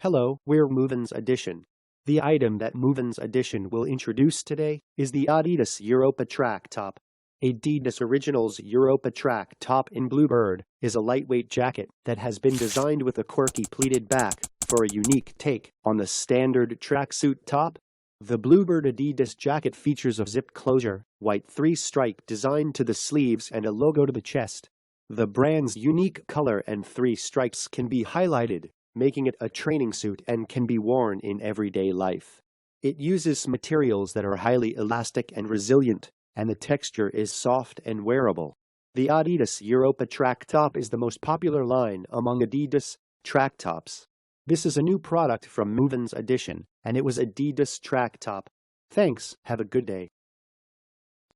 Hello, we're MovinsEdition. The item that MovinsEdition will introduce today is the Adidas Europa Track Top. Adidas Originals Europa Track Top in Bluebird is a lightweight jacket that has been designed with a quirky pleated back for a unique take on the standard tracksuit top. The Bluebird Adidas jacket features a zipped closure, white three-stripe design to the sleeves and a logo to the chest. The brand's unique color and three stripes can be highlighted, making it a training suit and can be worn in everyday life. It uses materials that are highly elastic and resilient, and the texture is soft and wearable. The Adidas Europa Track Top is the most popular line among Adidas track tops. This is a new product from MovinsEdition, and it was Adidas Track Top. Thanks, have a good day.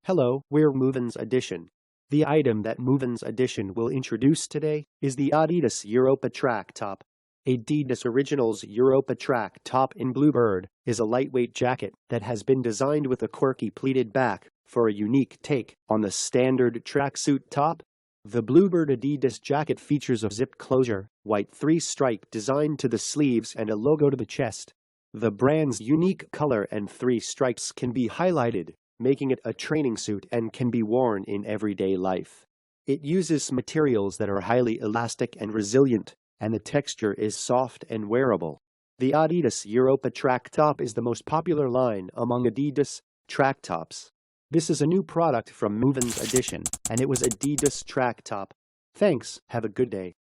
Hello, we're MovinsEdition. The item that MovinsEdition will introduce today is the Adidas Europa Track Top. Adidas Originals Europa Track Top in Bluebird is a lightweight jacket that has been designed with a quirky pleated back for a unique take on the standard tracksuit top. The Bluebird Adidas jacket features a zipped closure, white three-stripe design to the sleeves and a logo to the chest. The brand's unique color and three stripes can be highlighted, making it a training suit and can be worn in everyday life. It uses materials that are highly elastic and resilient, and the texture is soft and wearable. The Adidas Europa Track Top is the most popular line among Adidas track tops. This is a new product from MovinsEdition, and it was Adidas Track Top. Thanks, have a good day.